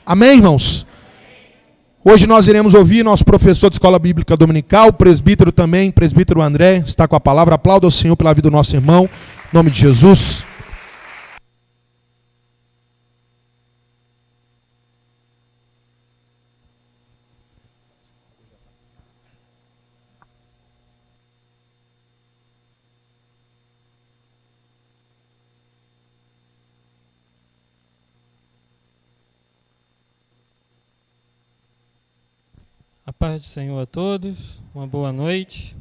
Amém, irmãos? Hoje nós iremos ouvir nosso professor de Escola Bíblica Dominical, o presbítero também, presbítero André, está com a palavra. Aplauda o Senhor pela vida do nosso irmão, em nome de Jesus. A paz do Senhor a todos, uma boa noite.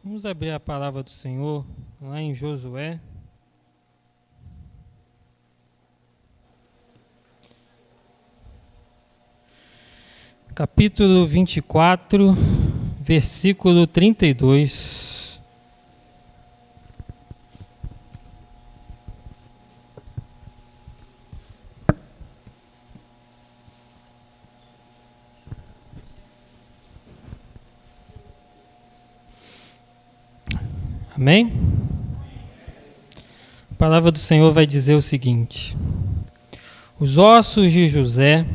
Vamos abrir a palavra do Senhor lá em Josué. Capítulo 24, versículo 32. Amém? A palavra do Senhor vai dizer o seguinte: os ossos de José,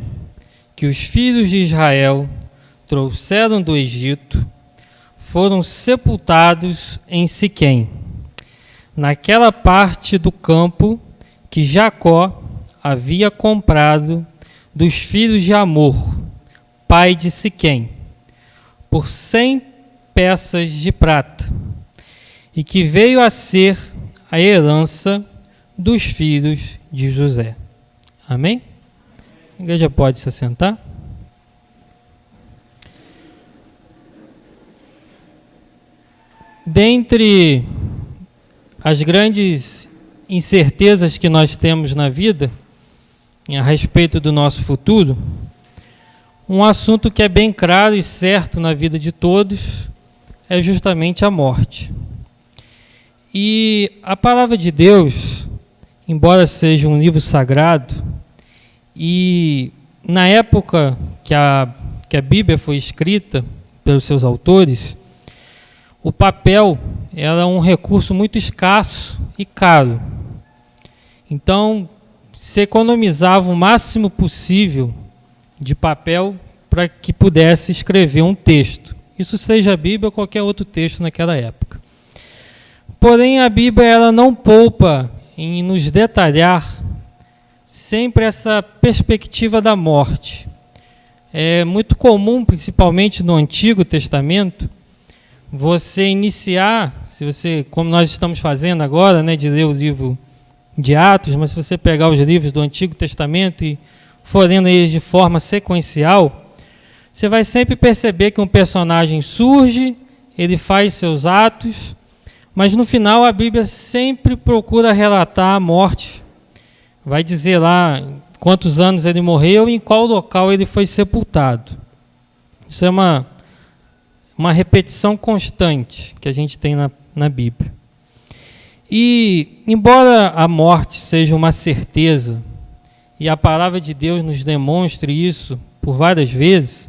que os filhos de Israel trouxeram do Egito, foram sepultados em Siquém, naquela parte do campo que Jacó havia comprado dos filhos de Amor, pai de Siquém, por 100 peças de prata, e que veio a ser a herança dos filhos de José. Amém? A igreja pode se assentar? Dentre as grandes incertezas que nós temos na vida, a respeito do nosso futuro, um assunto que é bem claro e certo na vida de todos é justamente a morte. E a palavra de Deus, embora seja um livro sagrado, e na época que a Bíblia foi escrita pelos seus autores, o papel era um recurso muito escasso e caro. Então, se economizava o máximo possível de papel para que pudesse escrever um texto. Isso seja a Bíblia ou qualquer outro texto naquela época. Porém, a Bíblia ela não poupa em nos detalhar sempre essa perspectiva da morte. É muito comum, principalmente no Antigo Testamento, você iniciar, se você, como nós estamos fazendo agora, né, de ler o livro de Atos, mas se você pegar os livros do Antigo Testamento e for lendo eles de forma sequencial, você vai sempre perceber que um personagem surge, ele faz seus atos, mas no final a Bíblia sempre procura relatar a morte. Vai dizer lá quantos anos ele morreu e em qual local ele foi sepultado. Isso é uma repetição constante que a gente tem na Bíblia. E, embora a morte seja uma certeza, e a palavra de Deus nos demonstre isso por várias vezes,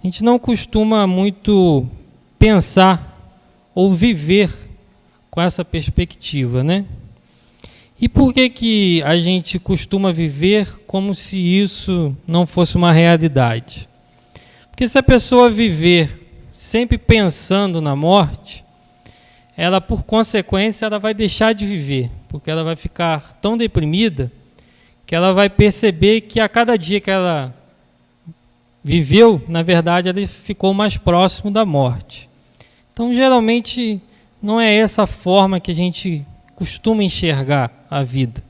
a gente não costuma muito pensar ou viver com essa perspectiva, né? E por que a gente costuma viver como se isso não fosse uma realidade? Porque se a pessoa viver sempre pensando na morte, ela, por consequência, ela vai deixar de viver, porque ela vai ficar tão deprimida que ela vai perceber que a cada dia que ela viveu, na verdade, ela ficou mais próximo da morte. Então, geralmente, não é essa a forma que a gente costuma enxergar a vida.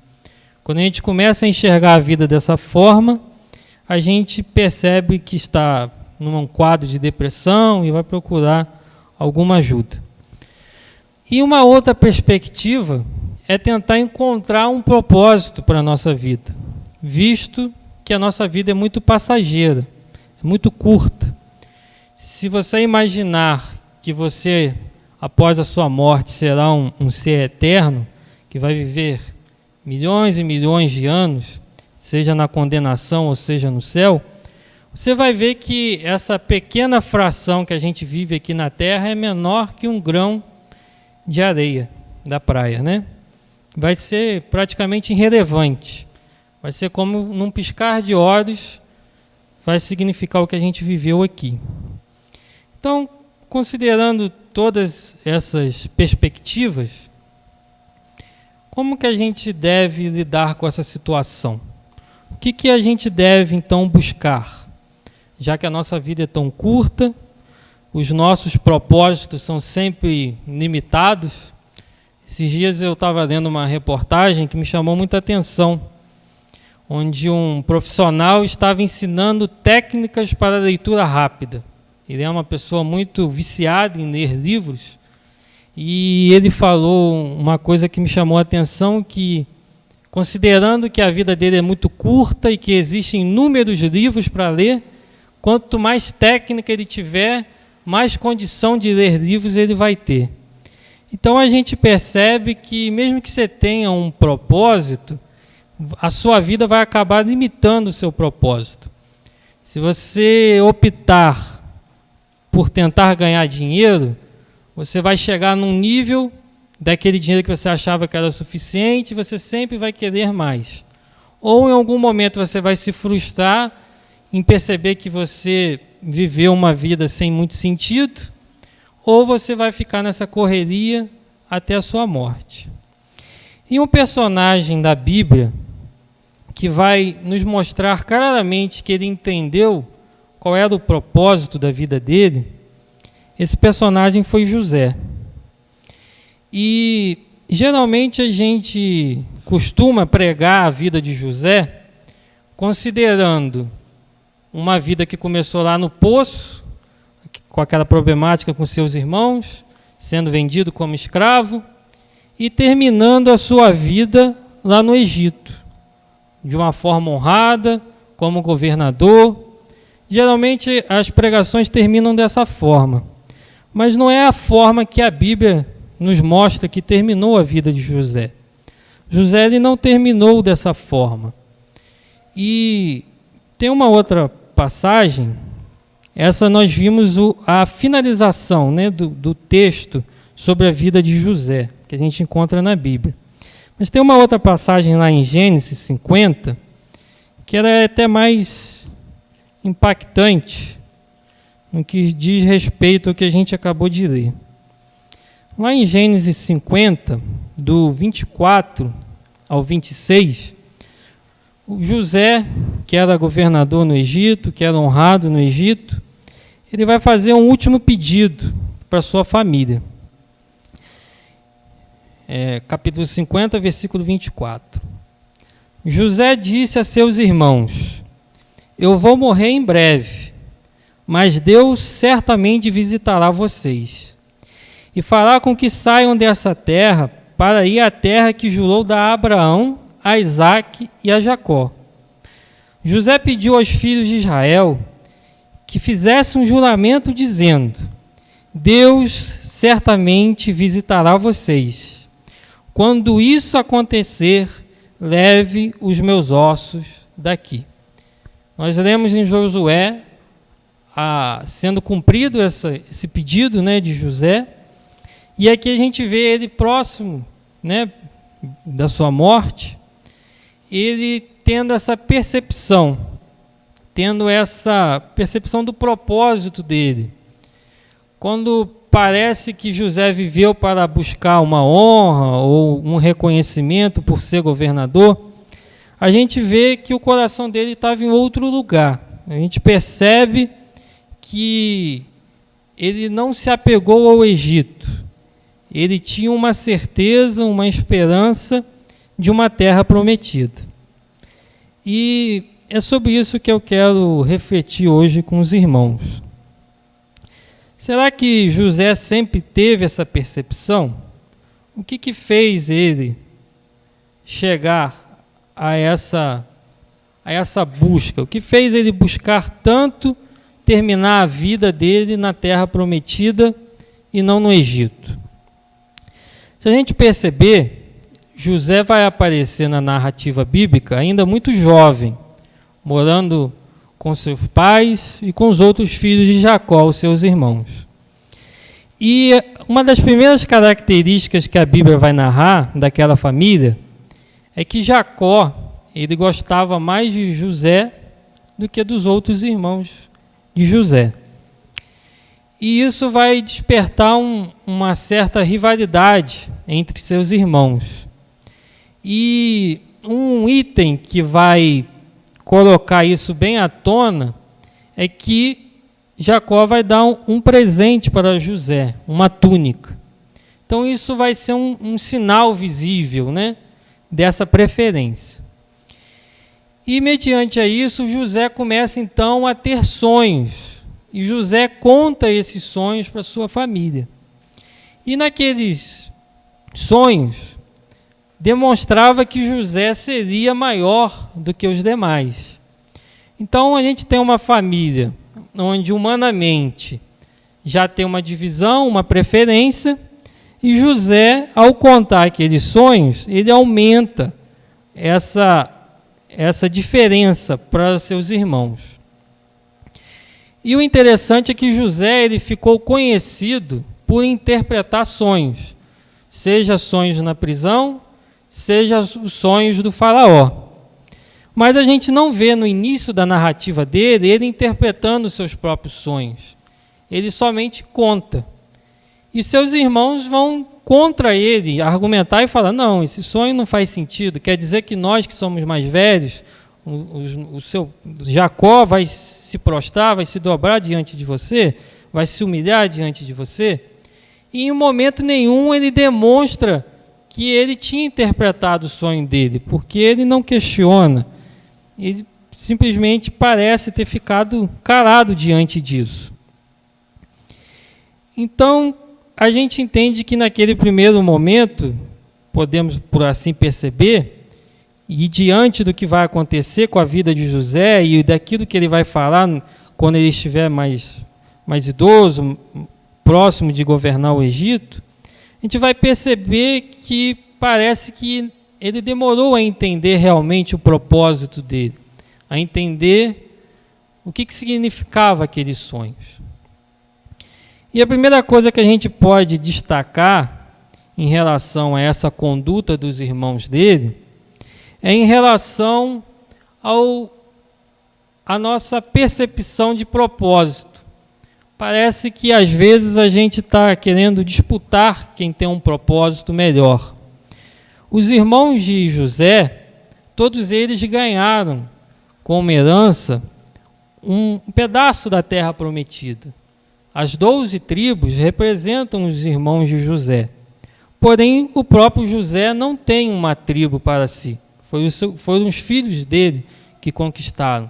Quando a gente começa a enxergar a vida dessa forma, a gente percebe que está num quadro de depressão e vai procurar alguma ajuda. E uma outra perspectiva é tentar encontrar um propósito para a nossa vida, visto que a nossa vida é muito passageira, é muito curta. Se você imaginar que você, após a sua morte, será um ser eterno, que vai viver milhões e milhões de anos, seja na condenação ou seja no céu, você vai ver que essa pequena fração que a gente vive aqui na Terra é menor que um grão de areia da praia, né? Vai ser praticamente irrelevante Vai ser como num piscar de olhos, vai significar o que a gente viveu aqui. Então, considerando todas essas perspectivas, como que a gente deve lidar com essa situação? O que a gente deve, então, buscar? Já que a nossa vida é tão curta, os nossos propósitos são sempre limitados. Esses dias eu estava lendo uma reportagem que me chamou muita atenção, onde um profissional estava ensinando técnicas para leitura rápida. Ele é uma pessoa muito viciada em ler livros, e ele falou uma coisa que me chamou a atenção, que, considerando que a vida dele é muito curta e que existem inúmeros livros para ler, quanto mais técnica ele tiver, mais condição de ler livros ele vai ter. Então a gente percebe que, mesmo que você tenha um propósito, a sua vida vai acabar limitando o seu propósito. Se você optar por tentar ganhar dinheiro, você vai chegar num nível daquele dinheiro que você achava que era suficiente, você sempre vai querer mais. Ou em algum momento você vai se frustrar em perceber que você viveu uma vida sem muito sentido, ou você vai ficar nessa correria até a sua morte. E um personagem da Bíblia que vai nos mostrar claramente que ele entendeu qual era o propósito da vida dele, esse personagem foi José. E geralmente a gente costuma pregar a vida de José considerando uma vida que começou lá no poço, com aquela problemática com seus irmãos, sendo vendido como escravo, e terminando a sua vida lá no Egito, de uma forma honrada, como governador. Geralmente as pregações terminam dessa forma, mas não é a forma que a Bíblia nos mostra que terminou a vida de José. José ele não terminou dessa forma. E tem uma outra passagem, essa nós vimos a finalização, né, do texto sobre a vida de José, que a gente encontra na Bíblia. Mas tem uma outra passagem lá em Gênesis 50, que ela é até mais impactante no que diz respeito ao que a gente acabou de ler. Lá em Gênesis 50, do 24 ao 26, o José, que era governador no Egito, que era honrado no Egito, ele vai fazer um último pedido para sua família. Capítulo 50, versículo 24. José disse a seus irmãos: eu vou morrer em breve, mas Deus certamente visitará vocês e fará com que saiam dessa terra para ir à terra que jurou dar a Abraão, a Isaque e a Jacó. José pediu aos filhos de Israel que fizessem um juramento dizendo: Deus certamente visitará vocês. Quando isso acontecer, leve os meus ossos daqui. Nós lemos em Josué, sendo cumprido esse pedido, né, de José, e aqui a gente vê ele próximo, né, da sua morte, ele tendo essa percepção do propósito dele. Quando parece que José viveu para buscar uma honra ou um reconhecimento por ser governador, a gente vê que o coração dele estava em outro lugar. A gente percebe que ele não se apegou ao Egito. Ele tinha uma certeza, uma esperança de uma terra prometida. E é sobre isso que eu quero refletir hoje com os irmãos. Será que José sempre teve essa percepção? O que fez ele chegar a essa busca? O que fez ele buscar tanto terminar a vida dele na terra prometida e não no Egito? Se a gente perceber, José vai aparecer na narrativa bíblica ainda muito jovem, morando com seus pais e com os outros filhos de Jacó, os seus irmãos. E uma das primeiras características que a Bíblia vai narrar daquela família é que Jacó ele gostava mais de José do que dos outros irmãos de José. E isso vai despertar uma certa rivalidade entre seus irmãos. E um item que vai colocar isso bem à tona é que Jacó vai dar um presente para José, uma túnica. Então isso vai ser um sinal visível, né, dessa preferência. E mediante a isso, José começa então a ter sonhos. E José conta esses sonhos para sua família. E naqueles sonhos, demonstrava que José seria maior do que os demais. Então a gente tem uma família onde humanamente já tem uma divisão, uma preferência, e José, ao contar aqueles sonhos, ele aumenta essa diferença para seus irmãos. E o interessante é que José ele ficou conhecido por interpretar sonhos, seja sonhos na prisão, seja os sonhos do faraó. Mas a gente não vê no início da narrativa dele ele interpretando seus próprios sonhos. Ele somente conta. E seus irmãos vão contra ele, argumentar e falar, não, esse sonho não faz sentido, quer dizer que nós que somos mais velhos, o seu Jacó vai se prostrar, vai se dobrar diante de você, vai se humilhar diante de você. E em momento nenhum ele demonstra que ele tinha interpretado o sonho dele, porque ele não questiona, ele simplesmente parece ter ficado calado diante disso. Então, a gente entende que naquele primeiro momento, podemos por assim perceber, e diante do que vai acontecer com a vida de José e daquilo que ele vai falar quando ele estiver mais idoso, próximo de governar o Egito, a gente vai perceber que parece que ele demorou a entender realmente o propósito dele, a entender o que significava aqueles sonhos. E a primeira coisa que a gente pode destacar em relação a essa conduta dos irmãos dele é em relação à nossa percepção de propósito. Parece que às vezes a gente está querendo disputar quem tem um propósito melhor. Os irmãos de José, todos eles ganharam como herança um pedaço da terra prometida. As 12 tribos representam os irmãos de José. Porém, o próprio José não tem uma tribo para si. Foram os filhos dele que conquistaram.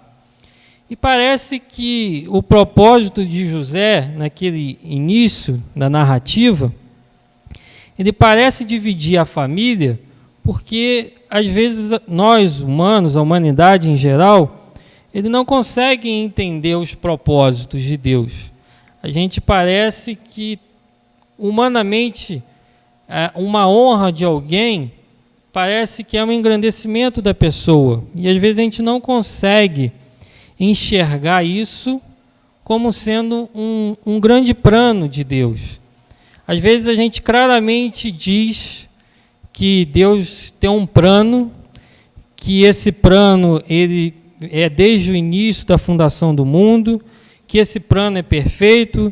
E parece que o propósito de José, naquele início da narrativa, ele parece dividir a família, porque às vezes nós, humanos, a humanidade em geral, ele não consegue entender os propósitos de Deus. A gente parece que, humanamente, uma honra de alguém parece que é um engrandecimento da pessoa. E às vezes a gente não consegue enxergar isso como sendo um grande plano de Deus. Às vezes a gente claramente diz que Deus tem um plano, que esse plano ele é desde o início da fundação do mundo, que esse plano é perfeito,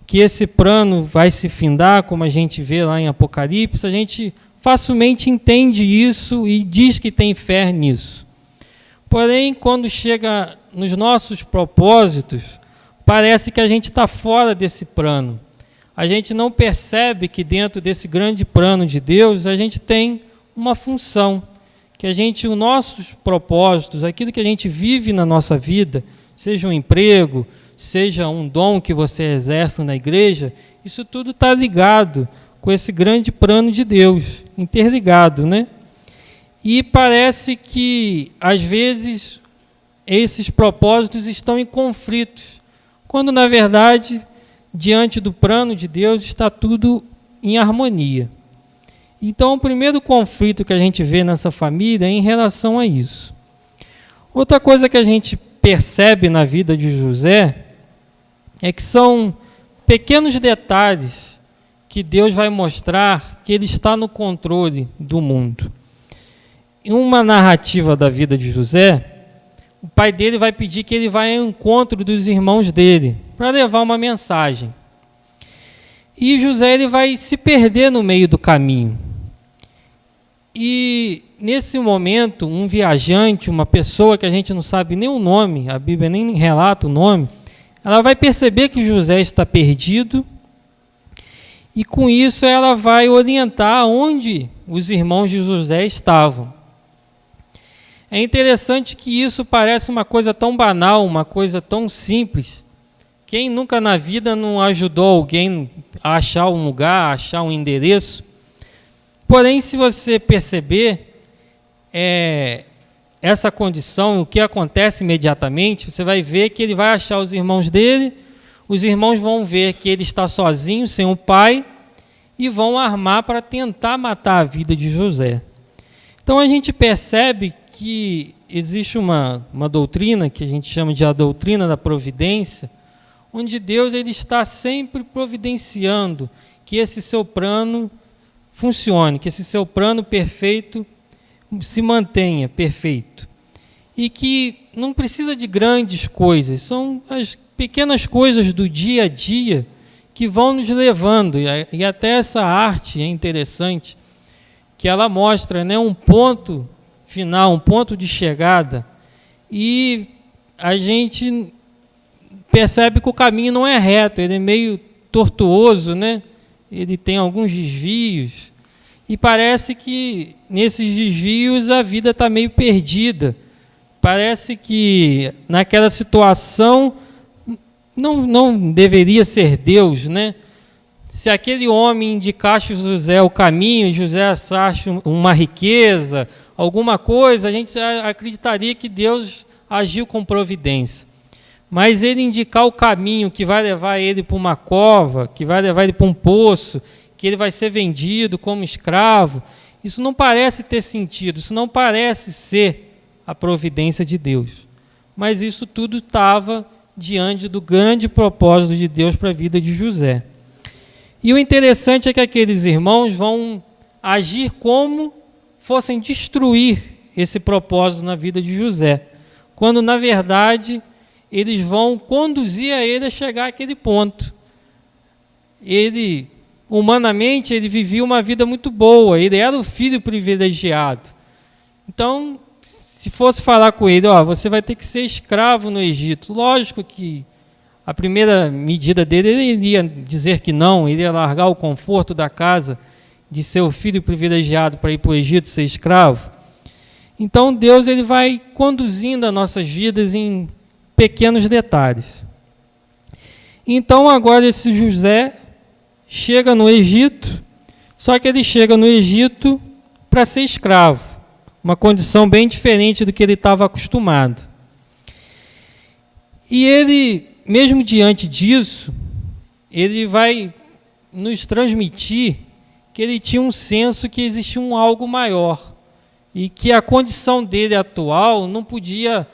que esse plano vai se findar, como a gente vê lá em Apocalipse. A gente facilmente entende isso e diz que tem fé nisso. Porém, quando chega nos nossos propósitos, parece que a gente está fora desse plano. A gente não percebe que dentro desse grande plano de Deus, a gente tem uma função, que os nossos propósitos, aquilo que a gente vive na nossa vida, seja um emprego, seja um dom que você exerce na igreja, isso tudo está ligado com esse grande plano de Deus, interligado, né? E parece que, às vezes, esses propósitos estão em conflitos, quando, na verdade, diante do plano de Deus, está tudo em harmonia. Então, o primeiro conflito que a gente vê nessa família é em relação a isso. Outra coisa que a gente percebe na vida de José é que são pequenos detalhes que Deus vai mostrar que Ele está no controle do mundo. em uma narrativa da vida de José, o pai dele vai pedir que ele vá ao encontro dos irmãos dele, para levar uma mensagem. E José ele vai se perder no meio do caminho. E nesse momento, um viajante, uma pessoa que a gente não sabe nem o nome, a Bíblia nem relata o nome, ela vai perceber que José está perdido, e com isso ela vai orientar onde os irmãos de José estavam. É interessante que isso parece uma coisa tão banal, uma coisa tão simples. Quem nunca na vida não ajudou alguém a achar um lugar, a achar um endereço? Porém, se você perceber essa condição, o que acontece imediatamente, você vai ver que ele vai achar os irmãos dele, os irmãos vão ver que ele está sozinho, sem o pai, e vão armar para tentar matar a vida de José. Então a gente percebe que existe uma doutrina, que a gente chama de a doutrina da providência, onde Deus ele está sempre providenciando que esse seu plano funcione, que esse seu plano perfeito se mantenha perfeito. E que não precisa de grandes coisas, são as pequenas coisas do dia a dia que vão nos levando, e até essa arte é interessante, que ela mostra, né, um ponto final, um ponto de chegada, e a gente percebe que o caminho não é reto, ele é meio tortuoso, né? Ele tem alguns desvios, e parece que nesses desvios a vida está meio perdida. Parece que naquela situação não deveria ser Deus, né? Se aquele homem indicasse a José o caminho, José achasse uma riqueza, alguma coisa, a gente acreditaria que Deus agiu com providência. Mas ele indicar o caminho que vai levar ele para uma cova, que vai levar ele para um poço, que ele vai ser vendido como escravo, isso não parece ter sentido, isso não parece ser a providência de Deus. Mas isso tudo estava diante do grande propósito de Deus para a vida de José. E o interessante é que aqueles irmãos vão agir como fossem destruir esse propósito na vida de José, quando na verdade eles vão conduzir a ele a chegar àquele ponto. Ele, humanamente, ele vivia uma vida muito boa, ele era o filho privilegiado. Então, se fosse falar com ele, você vai ter que ser escravo no Egito, lógico que a primeira medida dele, ele iria dizer que não, ele ia largar o conforto da casa de ser o filho privilegiado para ir para o Egito ser escravo. Então Deus ele vai conduzindo as nossas vidas em pequenos detalhes. Então agora esse José chega no Egito, só que ele chega no Egito para ser escravo, uma condição bem diferente do que ele estava acostumado. E ele, mesmo diante disso, ele vai nos transmitir que ele tinha um senso que existia um algo maior e que a condição dele atual não podia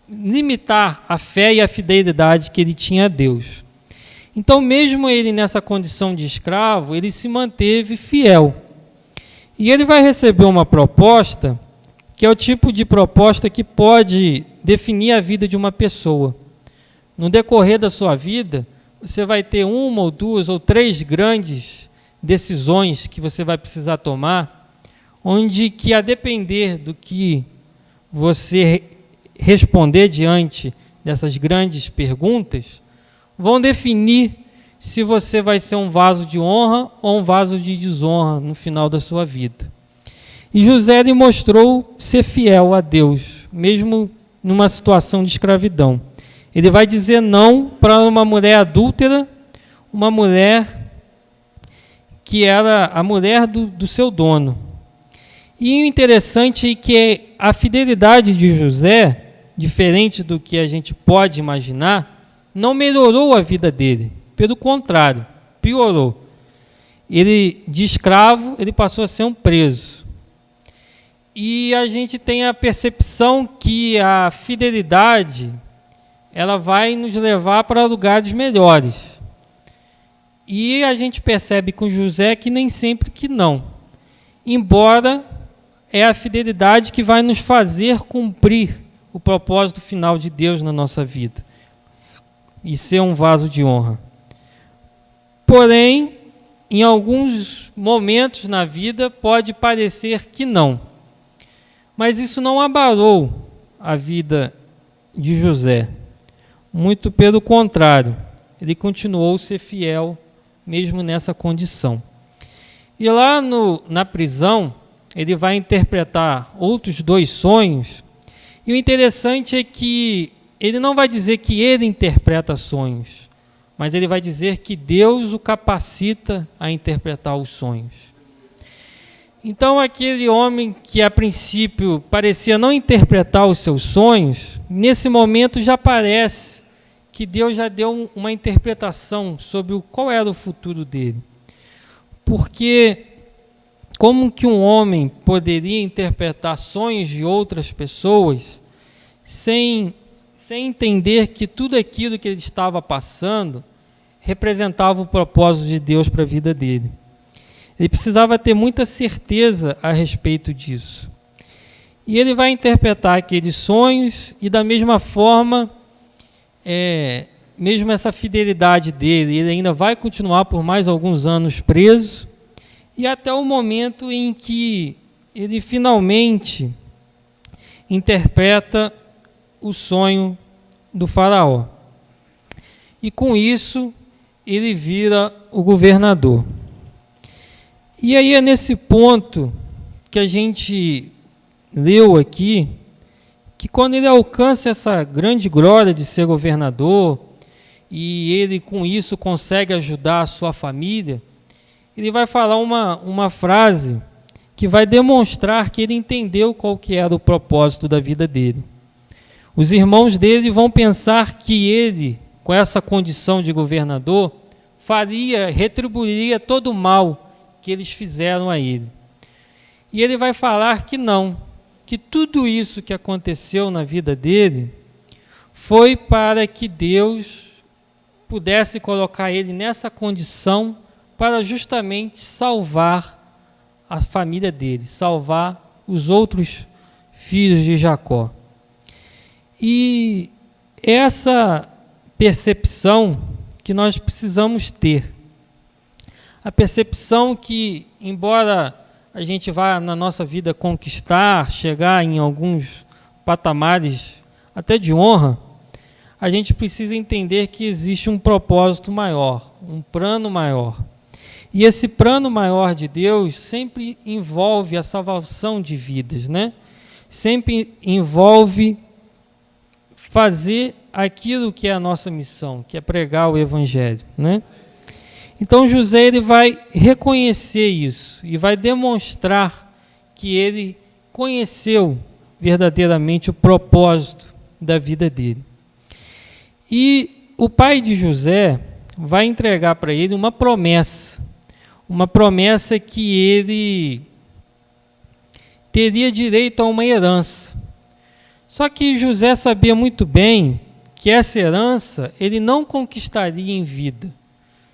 limitar a fé e a fidelidade que ele tinha a Deus. Então, mesmo ele nessa condição de escravo, ele se manteve fiel. E ele vai receber uma proposta, que é o tipo de proposta que pode definir a vida de uma pessoa. No decorrer da sua vida, você vai ter uma ou duas ou três grandes decisões que você vai precisar tomar, onde que a depender do que você responder diante dessas grandes perguntas, vão definir se você vai ser um vaso de honra ou um vaso de desonra no final da sua vida. E José ele mostrou ser fiel a Deus, mesmo numa situação de escravidão. Ele vai dizer não para uma mulher adúltera, uma mulher que era a mulher do seu dono. E o interessante é que a fidelidade de José, diferente do que a gente pode imaginar, não melhorou a vida dele. Pelo contrário, piorou. Ele, de escravo, ele passou a ser um preso. E a gente tem a percepção que a fidelidade ela vai nos levar para lugares melhores. E a gente percebe com José que nem sempre que não. Embora é a fidelidade que vai nos fazer cumprir o propósito final de Deus na nossa vida e ser um vaso de honra. Porém, em alguns momentos na vida pode parecer que não. Mas isso não abalou a vida de José. Muito pelo contrário, ele continuou a ser fiel mesmo nessa condição. E lá na prisão, ele vai interpretar outros 2 sonhos. E o interessante é que ele não vai dizer que ele interpreta sonhos, mas ele vai dizer que Deus o capacita a interpretar os sonhos. Então, aquele homem que a princípio parecia não interpretar os seus sonhos, nesse momento já parece que Deus já deu uma interpretação sobre qual era o futuro dele. Porque como que um homem poderia interpretar sonhos de outras pessoas sem entender que tudo aquilo que ele estava passando representava o propósito de Deus para a vida dele? Ele precisava ter muita certeza a respeito disso. E ele vai interpretar aqueles sonhos e, da mesma forma, mesmo essa fidelidade dele, ele ainda vai continuar por mais alguns anos preso, e até o momento em que ele finalmente interpreta o sonho do faraó. E com isso, ele vira o governador. E aí é nesse ponto que a gente leu aqui, que quando ele alcança essa grande glória de ser governador, e ele com isso consegue ajudar a sua família, ele vai falar uma frase que vai demonstrar que ele entendeu qual que era o propósito da vida dele. Os irmãos dele vão pensar que ele, com essa condição de governador, retribuiria todo o mal que eles fizeram a ele. E ele vai falar que não, que tudo isso que aconteceu na vida dele foi para que Deus pudesse colocar ele nessa condição para justamente salvar a família dele, salvar os outros filhos de Jacó. E essa percepção que nós precisamos ter, a percepção que, embora a gente vá na nossa vida conquistar, chegar em alguns patamares até de honra, a gente precisa entender que existe um propósito maior, um plano maior. E esse plano maior de Deus sempre envolve a salvação de vidas, né? Sempre envolve fazer aquilo que é a nossa missão, que é pregar o Evangelho, né? Então José ele vai reconhecer isso e vai demonstrar que ele conheceu verdadeiramente o propósito da vida dele. E o pai de José vai entregar para ele uma promessa que ele teria direito a uma herança. Só que José sabia muito bem que essa herança ele não conquistaria em vida.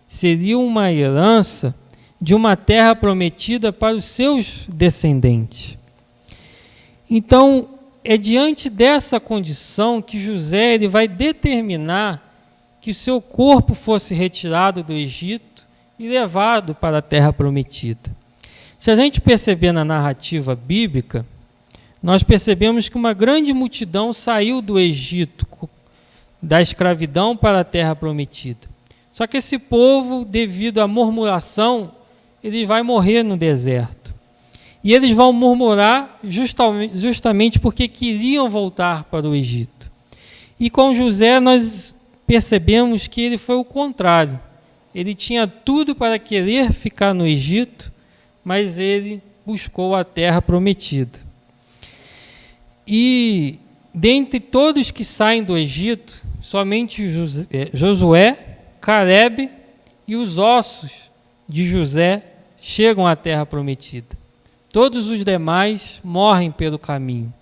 Seria uma herança de uma terra prometida para os seus descendentes. Então, é diante dessa condição que José ele vai determinar que o seu corpo fosse retirado do Egito e levado para a terra prometida. Se a gente perceber na narrativa bíblica, nós percebemos que uma grande multidão saiu do Egito, da escravidão para a terra prometida. Só que esse povo, devido à murmuração, ele vai morrer no deserto. E eles vão murmurar justamente porque queriam voltar para o Egito. E com José nós percebemos que ele foi o contrário. Ele tinha tudo para querer ficar no Egito, mas ele buscou a terra prometida. E dentre todos que saem do Egito, somente Josué, Caleb e os ossos de José chegam à terra prometida. Todos os demais morrem pelo caminho.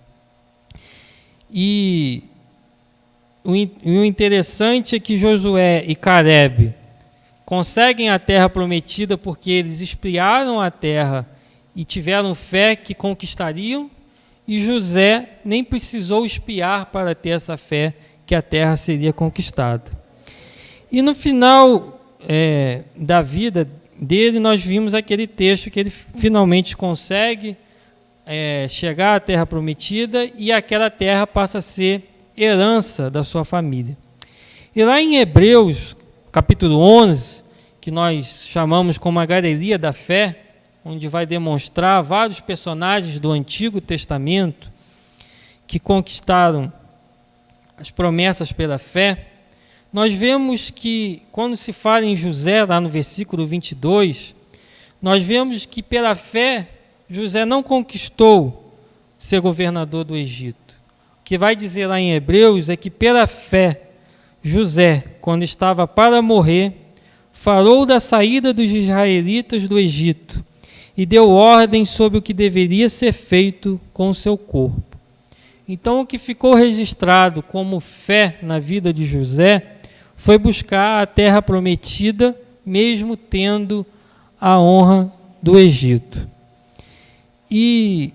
E o interessante é que Josué e Caleb conseguem a terra prometida porque eles espiaram a terra e tiveram fé que conquistariam, e José nem precisou espiar para ter essa fé que a terra seria conquistada. E no final da vida dele, nós vimos aquele texto que ele finalmente consegue chegar à terra prometida, e aquela terra passa a ser herança da sua família. E lá em Hebreus, capítulo 11, que nós chamamos como a galeria da fé, onde vai demonstrar vários personagens do Antigo Testamento que conquistaram as promessas pela fé, nós vemos que, quando se fala em José, lá no versículo 22, nós vemos que pela fé, José não conquistou ser governador do Egito. O que vai dizer lá em Hebreus é que pela fé, José, quando estava para morrer, falou da saída dos israelitas do Egito e deu ordem sobre o que deveria ser feito com o seu corpo. Então, o que ficou registrado como fé na vida de José foi buscar a terra prometida, mesmo tendo a honra do Egito. E,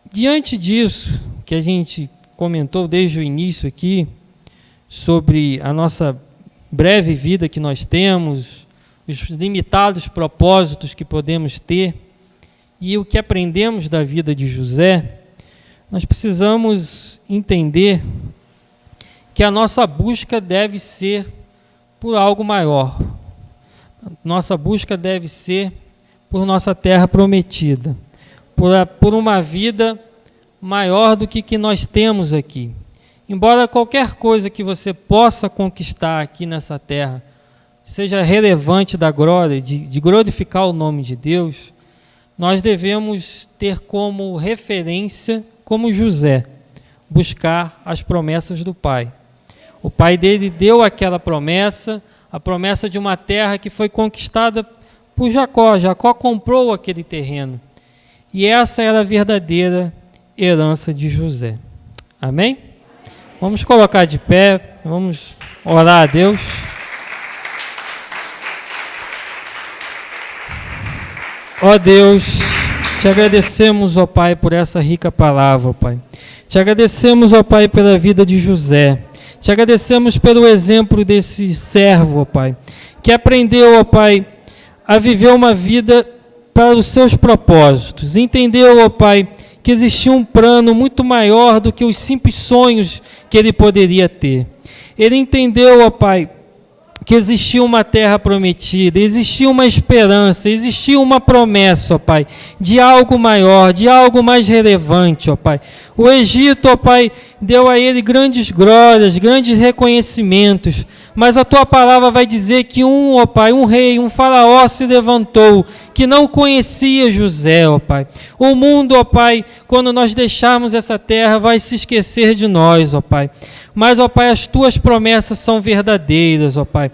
diante disso, que a gente comentou desde o início aqui, sobre a nossa breve vida que nós temos, os limitados propósitos que podemos ter, e o que aprendemos da vida de José, nós precisamos entender que a nossa busca deve ser por algo maior. Nossa busca deve ser por nossa terra prometida, por uma vida maior do que nós temos aqui. Embora qualquer coisa que você possa conquistar aqui nessa terra seja relevante da glória, de glorificar o nome de Deus, nós devemos ter como referência, como José, buscar as promessas do Pai. O pai dele deu aquela promessa, a promessa de uma terra que foi conquistada por Jacó. Jacó comprou aquele terreno. E essa era a verdadeira herança de José. Amém? Vamos colocar de pé, vamos orar a Deus. Ó Deus, te agradecemos, ó Pai, por essa rica palavra, ó Pai. Te agradecemos, ó Pai, pela vida de José. Te agradecemos pelo exemplo desse servo, ó Pai, que aprendeu, ó Pai, a viver uma vida para os seus propósitos. Entendeu, ó Pai, que existia um plano muito maior do que os simples sonhos que ele poderia ter. Ele entendeu, ó Pai, que existia uma terra prometida, existia uma esperança, existia uma promessa, ó Pai, de algo maior, de algo mais relevante, ó Pai. O Egito, ó Pai, deu a ele grandes glórias, grandes reconhecimentos, mas a Tua palavra vai dizer que ó Pai, um rei, um faraó se levantou, que não conhecia José, ó Pai. O mundo, ó Pai, quando nós deixarmos essa terra, vai se esquecer de nós, ó Pai. Mas, ó Pai, as Tuas promessas são verdadeiras, ó Pai.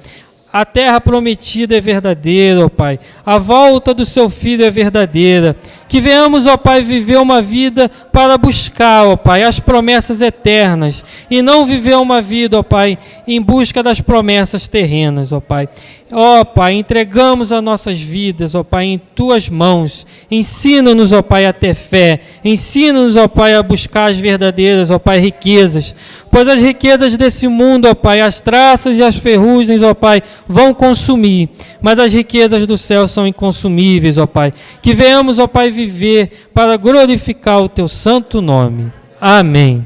A terra prometida é verdadeira, ó Pai. A volta do Seu Filho é verdadeira. Que venhamos, ó Pai, viver uma vida para buscar, ó Pai, as promessas eternas. E não viver uma vida, ó Pai, em busca das promessas terrenas, ó Pai. Ó Pai, entregamos as nossas vidas, ó Pai, em Tuas mãos. Ensina-nos, ó Pai, a ter fé. Ensina-nos, ó Pai, a buscar as verdadeiras, ó Pai, riquezas. Pois as riquezas desse mundo, ó Pai, as traças e as ferrugens, ó Pai, vão consumir. Mas as riquezas do céu são inconsumíveis, ó Pai. Que venhamos, ó Pai, viver para glorificar o Teu santo nome. Amém.